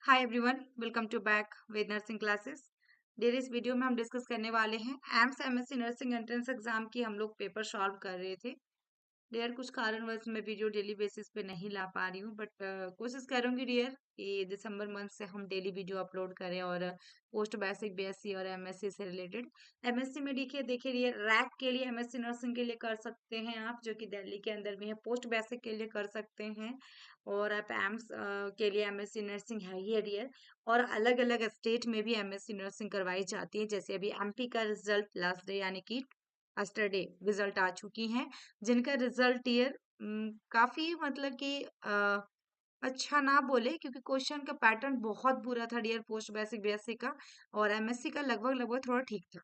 Hi everyone, welcome to back with nursing classes. Dear, इस video में हम discuss करने वाले हैं AIIMS MSc nursing entrance exam की। हम लोग पेपर सॉल्व कर रहे थे। डियर, कुछ कारणवश मैं वीडियो डेली बेसिस पे नहीं ला पा रही हूँ, बट कोशिश करूंगी डियर कि दिसंबर मंथ से हम डेली वीडियो अपलोड करें। और पोस्ट बेसिक बीएससी और एमएससी से रिलेटेड, एमएससी में देखिए देखिए डियर, रैक के लिए एमएससी नर्सिंग के लिए कर सकते हैं आप, जो कि दिल्ली के अंदर में है। पोस्ट बेसिक के लिए कर सकते हैं, और आप एम्स के लिए एमएससी नर्सिंग है ही है डियर। और अलग अलग स्टेट में भी एमएससी नर्सिंग करवाई जाती है। जैसे अभी एमपी का रिजल्ट लास्ट डे यानी कि यस्टरडे रिजल्ट आ चुकी हैं, जिनका रिजल्ट ईयर काफी मतलब कि अच्छा ना बोले, क्योंकि क्वेश्चन का पैटर्न बहुत बुरा था डियर पोस्ट बेसिक बीएससी का। और एमएससी का लगभग लगभग थोड़ा ठीक था।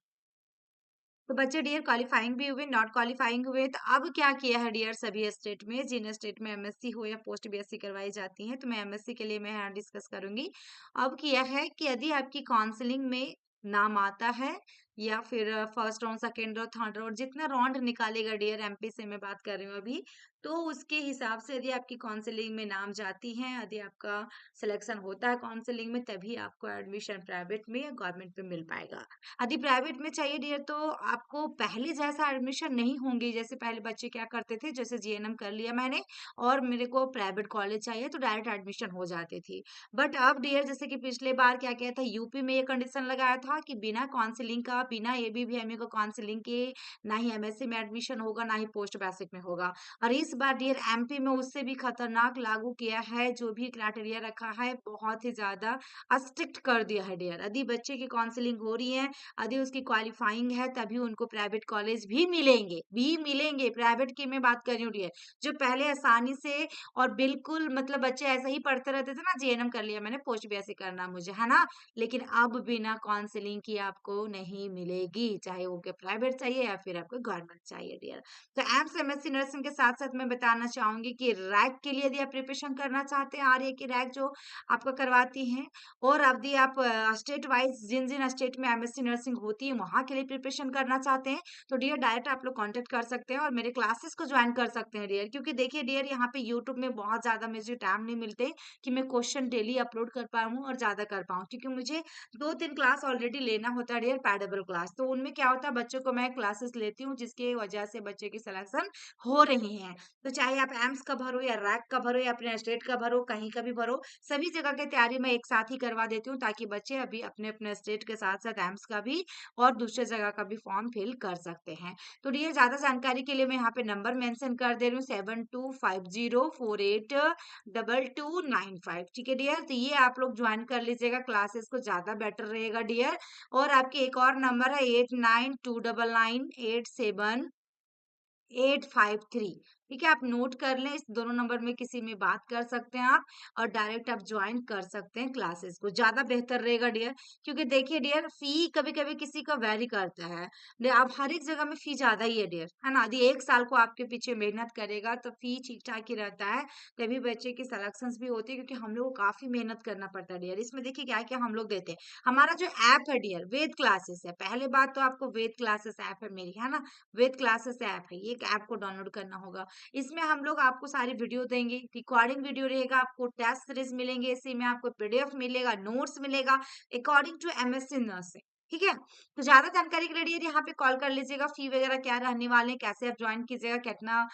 तो बच्चे डियर क्वालिफाइंग भी हुए, नॉट क्वालिफाइंग हुए। तो अब क्या किया है डियर, सभी स्टेट में, जिन स्टेट में एमएससी हो या पोस्ट बीएससी करवाई जाती है, तो मैं एमएससी के लिए मैं यहाँ डिस्कस करूंगी। अब किया है कि यदि आपकी काउंसलिंग में नाम आता है, या फिर first round, second round, third round, जितना राउंड निकालेगा डियर, एमपी से मैं बात कर रही हूँ अभी, तो उसके हिसाब से यदि आपकी काउंसलिंग में नाम जाती है, यदि आपका सिलेक्शन होता है काउंसलिंग में, तभी आपको एडमिशन प्राइवेट में या गवर्नमेंट में मिल पाएगा। यदि प्राइवेट में चाहिए डियर, तो आपको पहले जैसा एडमिशन नहीं होंगे। जैसे पहले बच्चे क्या करते थे, जैसे जीएनएम कर लिया मैंने और मेरे को प्राइवेट कॉलेज चाहिए, तो डायरेक्ट एडमिशन हो जाती थी। बट अब डियर, जैसे कि पिछले बार क्या किया था, यूपी में ये कंडीशन लगाया था कि बिना काउंसलिंग का, बिना एबीवीएमए को काउंसलिंग के, ना ही एमएससी में एडमिशन होगा, ना ही पोस्ट बेसिक में होगा। और इस बार डियर एमपी में उससे भी खतरनाक लागू किया है। जो भी क्राइटेरिया रखा है, बहुत ही ज्यादा स्ट्रिक्ट कर दिया है डियर। यदि बच्चे की काउंसलिंग हो रही है, यदि उसकी क्वालिफाइंग है, तभी उनको प्राइवेट कॉलेज भी मिलेंगे प्राइवेट की मैं बात कर रही हूँ डियर। जो पहले आसानी से और बिल्कुल मतलब बच्चे ऐसे ही पढ़ते रहते थे ना, जीएनएम कर लिया मैंने, पोस्ट बीएससी करना मुझे है ना, लेकिन अब बिना काउंसलिंग की आपको नहीं मिलेगी, चाहे वो के प्राइवेट चाहिए या फिर आपको गवर्नमेंट चाहिए डियर। तो एम्स एमएससी नर्सिंग के साथ साथ मैं बताना चाहूंगी कि रैक के लिए यदि आप प्रिपरेशन करना चाहते हैं, आर्य की रैक जो आपका करवाती है, और यदि आप स्टेट वाइज जिन जिन स्टेट में एमएससी नर्सिंग होती है वहां के लिए प्रिपरेशन करना चाहते हैं, तो डियर डायरेक्ट आप लोग कांटेक्ट कर सकते हैं और मेरे क्लासेस को ज्वाइन कर सकते हैं डियर। क्योंकि देखिए डियर, यहाँ पे यूट्यूब में बहुत ज्यादा मुझे टाइम नहीं मिलते कि मैं क्वेश्चन डेली अपलोड कर पाऊँ और ज्यादा कर पाऊँ, क्योंकि मुझे 2-3 क्लास ऑलरेडी लेना होता है डियर, पैडेबल क्लास। तो उनमें क्या होता है, बच्चों को मैं क्लासेस लेती हूँ, जिसके वजह से बच्चे की सिलेक्शन हो रही है। तो चाहे आप एम्स का भरो या रैक का भरो या अपने स्टेट का भरो, कहीं का भी भरो, सभी जगह की तैयारी मैं एक साथ ही करवा देती हूँ, ताकि बच्चे अभी अपने अपने स्टेट के साथ साथ एम्स का भी और दूसरे जगह का भी फॉर्म फिल कर सकते हैं। तो डियर, ज्यादा जानकारी के लिए मैं यहाँ पे नंबर मेंशन कर दे रही हूँ, 7250482295। ठीक है डियर, तो ये आप लोग ज्वाइन कर लीजिएगा क्लासेस को, ज्यादा बेटर रहेगा डियर। और आपके एक और नंबर है 8929987853। ठीक है, आप नोट कर लें, इस दोनों नंबर में किसी में बात कर सकते हैं आप, और डायरेक्ट आप ज्वाइन कर सकते हैं क्लासेस को, ज्यादा बेहतर रहेगा डियर। क्योंकि देखिए डियर, फी कभी कभी किसी का वेरी करता है। अब हर एक जगह में फी ज्यादा ही है डियर, है ना। यदि एक साल को आपके पीछे मेहनत करेगा तो फी ठीक ठाक ही रहता है, तभी बच्चे की सिलेक्शन भी होती है, क्योंकि हम लोग को काफी मेहनत करना पड़ता है डियर। इसमें देखिए क्या क्या हम लोग देते हैं। हमारा जो ऐप है डियर, वेद क्लासेस है। पहले बात तो आपको वेद क्लासेस ऐप है मेरी, है ना, वेद क्लासेस ऐप है, ये ऐप को डाउनलोड करना होगा। इसमें हम लोग आपको सारी वीडियो देंगे, रिकॉर्डिंग वीडियो रहेगा, आपको टेस्ट सीरीज मिलेंगे, इसी में आपको पीडीएफ मिलेगा, नोट्स मिलेगा, अकॉर्डिंग टू एमएससी नर्सिंग। ठीक है, तो ज्यादा जानकारी के लिए यहाँ पे कॉल कर लीजिएगा। फी वगैरह क्या रहने वाले हैं, कैसे आप ज्वाइन कीजिएगा, कितना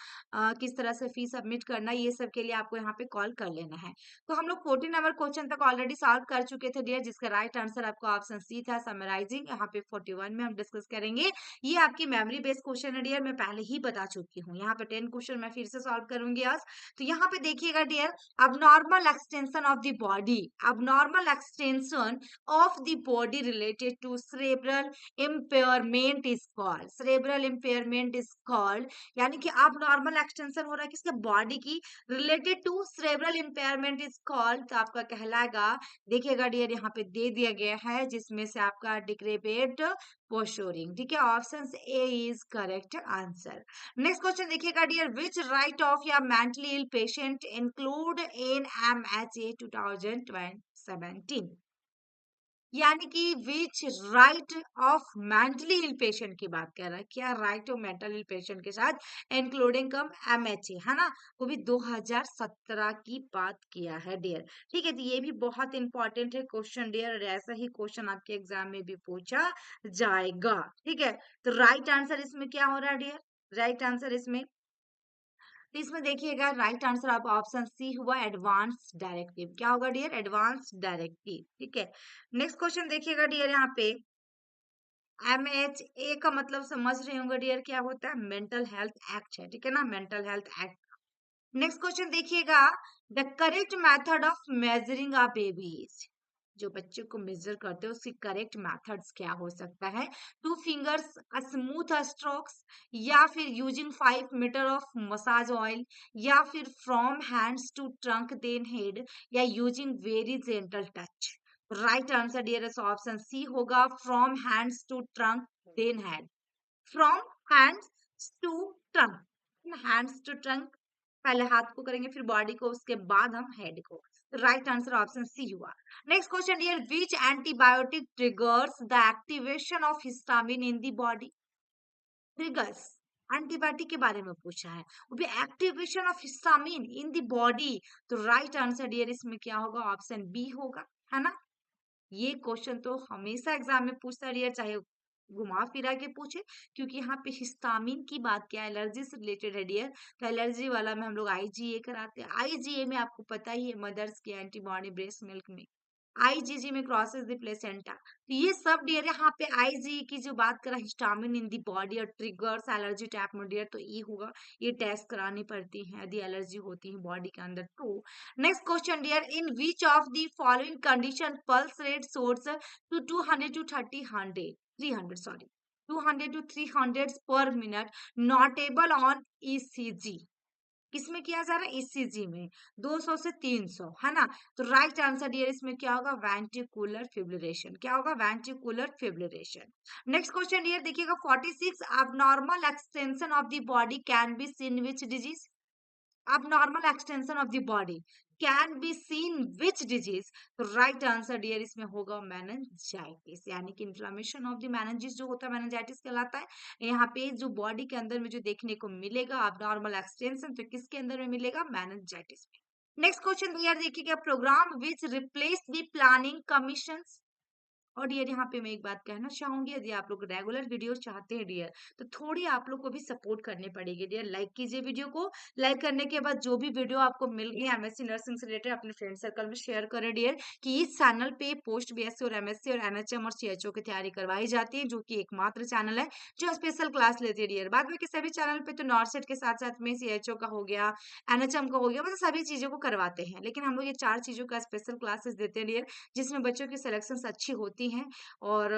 किस तरह से फी सबमिट करना, ये सब के लिए आपको यहाँ पे कॉल कर लेना है। तो हम लोग 14 नंबर क्वेश्चन तक ऑलरेडी सॉल्व कर चुके थे डियर, जिसका राइट आंसर आपको ऑप्शन सी था, समराइजिंग। यहाँ पे 41 में हम डिस्कस करेंगे। ये आपकी मेमोरी बेस्ड क्वेश्चन है डियर, मैं पहले ही बता चुकी हूँ। यहाँ पे 10 क्वेश्चन मैं फिर से सॉल्व करूंगी आज। तो यहाँ पे देखिएगा dear, abnormal extension of the body, abnormal extension of the body related to cerebral impairment is called, cerebral impairment is called, यानी कि abnormal extension हो रहा है किसके, बॉडी की, related to cerebral impairment is called, तो आपका कहलाएगा, देखिएगा डियर यहाँ पे दे दिया गया है, जिसमें से आपका डिक्रेपेट पोस्चरिंग। ठीक है, option A is correct answer. Next question देखिएगा डियर, विच राइट ऑफ या mentally ill patient include in MHA 2017। यानी कि which right of mentally ill patient की बात कर रहा है, क्या right of mental ill patient के साथ इंक्लूडिंग कम एमएचए, है ना, वो भी 2017 की बात किया है डियर। ठीक है, तो ये भी बहुत इंपॉर्टेंट है क्वेश्चन डियर, और ऐसा ही क्वेश्चन आपके एग्जाम में भी पूछा जाएगा। ठीक है, तो राइट आंसर इसमें क्या हो रहा है डियर, राइट आंसर इसमें, तो इसमें देखिएगा राइट आंसर आप ऑप्शन सी हुआ एडवांस डायरेक्टिव, क्या होगा डियर, एडवांस डायरेक्टिव। ठीक है, नेक्स्ट क्वेश्चन देखिएगा डियर, यहाँ पे MHA का मतलब समझ रहे होंगे डियर, क्या होता है, मेंटल हेल्थ एक्ट है। ठीक है ना, mental health act. Next question देखिएगा, the correct method of measuring a baby age, जो बच्चे को मेजर करते हैं उसकी करेक्ट मेथड्स क्या हो सकता है, टू फिंगर्स, स्मूथ स्ट्रोक्स, या फिर using 5 metre of massage oil, या फिर from hands to trunk then head, या using very gentle touch. Right answer dear is option C होगा, from hands to trunk then head, from hands to trunk, hands to trunk, पहले हाथ को करेंगे फिर body को, उसके बाद हम हेड को। राइट आंसर ऑप्शन सी हुआ। Next question here, which antibiotic triggers the activation of histamine in the body, triggers antibiotic के बारे में पूछा है, वो भी activation of histamine in the body, तो राइट आंसर डियर इसमें क्या होगा, ऑप्शन बी होगा, है ना। ये क्वेश्चन तो हमेशा एग्जाम में पूछता है, चाहे घुमा फिरा के पूछे, क्योंकि यहाँ पे हिस्टामिन की बात क्या है, एलर्जी से रिलेटेड है डियर, तो एलर्जी वाला में हम लोग आईजीए कराते हैं। आईजीए में आपको पता ही है, मदर्स की एंटीबॉडी ब्रेस्ट मिल्क में, आईजीजी में क्रॉसेस द प्लेसेंटा, तो ये सब डियर यहाँ पे आईजी की जो बात करा, हिस्टामिन इन दी बॉडी और ट्रिगर्स एलर्जी टाइप में डियर, तो ये होगा, ये टेस्ट करानी पड़ती है यदि एलर्जी होती है बॉडी के अंदर तो। Next question dear, in which of the following condition pulse rate source to 200 to 30 100 300 sorry 200 to 300 पर मिनट नॉटेबल ऑन ईसीजी, किसमें किया जा रहा है, ईसीजी में 200 से 300, है ना, तो राइट आंसर डियर इसमें क्या होगा, वेंट्रिकुलर फिब्रिलेशन, क्या होगा, ventricular fibrillation. Next question dear देखिएगा 46, abnormal extension of the body can be seen which disease, abnormal extension of the body can be seen which disease, तो राइट आंसर डियर इसमें होगा meningitis, यानी कि inflammation of the meninges जो होता है meningitis कहलाता है। यहाँ पे जो बॉडी के अंदर में जो देखने को मिलेगा abnormal एक्सटेंशन, तो किसके अंदर में मिलेगा, मेनिंजाइटिस में। नेक्स्ट क्वेश्चन डियर देखिएगा, programme which replace the planning commission, और डियर यहाँ पे मैं एक बात कहना चाहूंगी, यदि आप लोग रेगुलर वीडियो चाहते हैं डियर, तो थोड़ी आप लोग को भी सपोर्ट करनी पड़ेगी डियर, लाइक कीजिए वीडियो को, लाइक करने के बाद जो भी वीडियो आपको मिल रही है एमएससी नर्सिंग से रिलेटेड अपने फ्रेंड सर्कल में शेयर करें डियर, कि इस चैनल पे पोस्ट बीएससी और एमएससी और एनएचएम और सीएचओ की तैयारी करवाई जाती है, जो कि एकमात्र चैनल है जो स्पेशल क्लास लेती है डियर। बाद में के सभी चैनल पे तो नॉर्सेट के साथ साथ में सीएचओ का हो गया, एनएचएम का हो गया, मतलब सभी चीजों को करवाते हैं, लेकिन हम लोग ये 4 चीजों का स्पेशल क्लासेस देते हैं डियर, जिसमें बच्चों की सिलेक्शन अच्छी होती हैं। और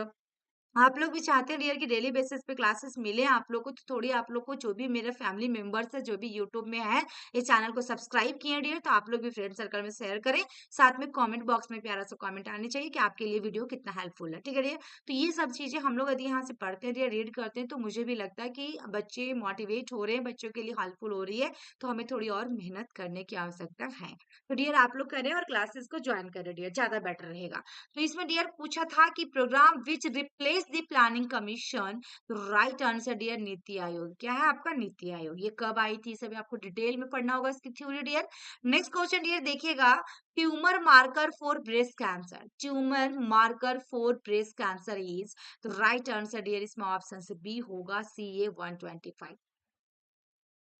आप लोग भी चाहते हैं डियर कि डेली बेसिस पे क्लासेस मिले आप लोग को, तो थोड़ी आप लोग को जो भी मेरे फैमिली मेंबर्स है जो भी यूट्यूब में है, इस चैनल को सब्सक्राइब किए डियर, तो आप लोग भी फ्रेंड सर्कल में शेयर करें, साथ में कमेंट बॉक्स में प्यारा सा कमेंट आनी चाहिए कि आपके लिए वीडियो कितना हेल्पफुल है। ठीक है डियर, तो ये सब चीजें हम लोग यदि यहाँ से पढ़ते हैं डियर, रीड करते हैं, तो मुझे भी लगता है कि बच्चे मोटिवेट हो रहे हैं, बच्चों के लिए हेल्पफुल हो रही है, तो हमें थोड़ी और मेहनत करने की आवश्यकता है। तो डियर आप लोग करें और क्लासेस को ज्वाइन करें डियर, ज्यादा बेटर रहेगा। तो इसमें डियर पूछा था कि programme which replace the planning commission, तो right answer dear NITI Aayog, क्या है आपका, नीति आयोग, ये कब आई थी सभी आपको डिटेल में पढ़ना होगा इसकी theory dear. Next question dear देखिएगा, tumour marker for breast cancer, tumour marker for breast cancer is, तो राइट आंसर डियर इसमें ऑप्शन से बी होगा, CA-125।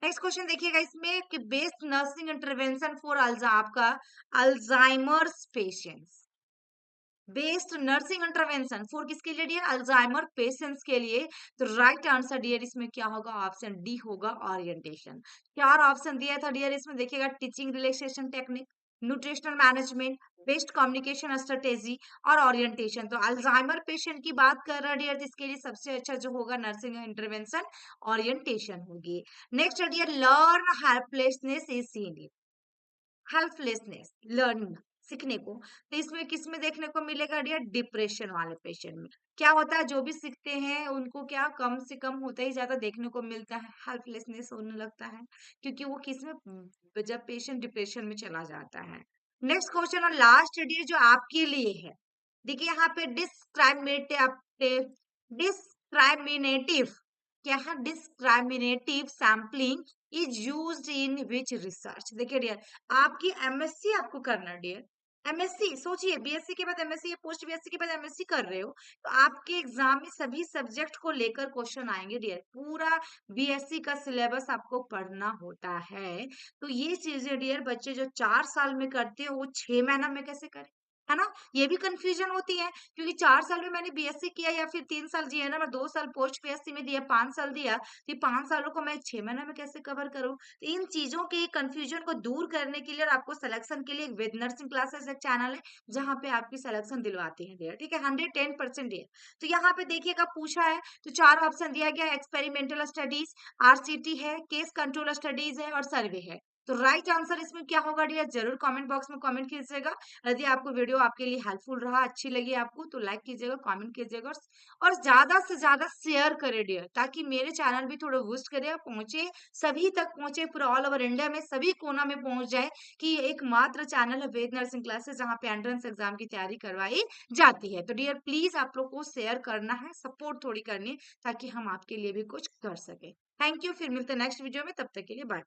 नेक्स्ट क्वेश्चन देखिएगा इसमें कि बेस्ट नर्सिंग इंटरवेंशन फॉर आपका Alzheimer's patients, best nursing intervention for किसके लिए डियर, अल्जाइमर पेशेंट्स के लिए, तो राइट आंसर डियर इसमें क्या होगा, ऑप्शन डी होगा, ओरिएंटेशन। 4 ऑप्शन दिया था डियर इसमें देखिएगा, teaching relaxation technique, nutritional management, best communication strategy और ओरिएंटेशन। तो अल्जाइमर पेशेंट की बात कर रहा है डियर, इसके लिए सबसे अच्छा जो होगा नर्सिंग इंटरवेंशन ओरिएंटेशन होगी। Next dear, learn helplessness is seen, helplessness learning सीखने को, तो इसमें किस में देखने को मिलेगा डियर, डिप्रेशन वाले पेशेंट में। क्या होता है, जो भी सीखते हैं उनको क्या कम से कम होता ही ज्यादा देखने को मिलता है, हेल्पलेसनेस होने लगता है, क्योंकि वो किस में, जब पेशेंट डिप्रेशन में चला जाता है। नेक्स्ट क्वेश्चन और लास्ट डियर जो आपके लिए है, देखिए यहाँ पे डिस्क्राइमिनेटिव क्या है, discriminative sampling is used in which research. देखिए डियर, आपकी एमएससी आपको करना है डियर, एमएससी सोचिए, बीएससी के बाद एमएससी या पोस्ट बीएससी के बाद एमएससी कर रहे हो, तो आपके एग्जाम में सभी सब्जेक्ट को लेकर क्वेश्चन आएंगे डियर, पूरा बीएससी का सिलेबस आपको पढ़ना होता है। तो ये चीजें डियर बच्चे जो 4 साल में करते हो वो 6 महीना में कैसे करें, है ना। ये भी कंफ्यूजन होती है, क्योंकि 4 साल में मैंने बीएससी किया या फिर 3 साल जी है ना, मैं 2 साल पोस्ट बीएससी में दिया, 5 साल दिया, तो 5 सालों को मैं 6 महीने में कैसे कवर करूं। तो इन चीजों के कंफ्यूजन को दूर करने के लिए और आपको सिलेक्शन के लिए एक वेद नर्सिंग क्लासेस एक चैनल है, जहां पे आपकी सिलेक्शन दिलवाती है डियर, ठीक है, 110% डियर। तो यहाँ पे देखिएगा पूछा है, तो 4 ऑप्शन दिया गया, एक्सपेरिमेंटल स्टडीज, आरसीटी है, केस कंट्रोल स्टडीज है और सर्वे है। तो राइट आंसर इसमें क्या होगा डियर, जरूर कमेंट बॉक्स में कमेंट कीजिएगा। यदि आपको वीडियो आपके लिए हेल्पफुल रहा, अच्छी लगी आपको, तो लाइक कीजिएगा, कमेंट कीजिएगा और ज्यादा से ज्यादा शेयर करें डियर, ताकि मेरे चैनल भी थोड़ा बूस्ट करे, पहुंचे, सभी तक पहुंचे, पूरा ऑल ओवर इंडिया में सभी कोना में पहुंच जाए कि एकमात्र चैनल है वेद नर्सिंग क्लासेस जहाँ पे एंट्रेंस एग्जाम की तैयारी करवाई जाती है। तो डियर प्लीज आप लोग को शेयर करना है, सपोर्ट थोड़ी करनी है, ताकि हम आपके लिए भी कुछ कर सके। थैंक यू, फिर मिलते हैं नेक्स्ट वीडियो में, तब तक के लिए बाय।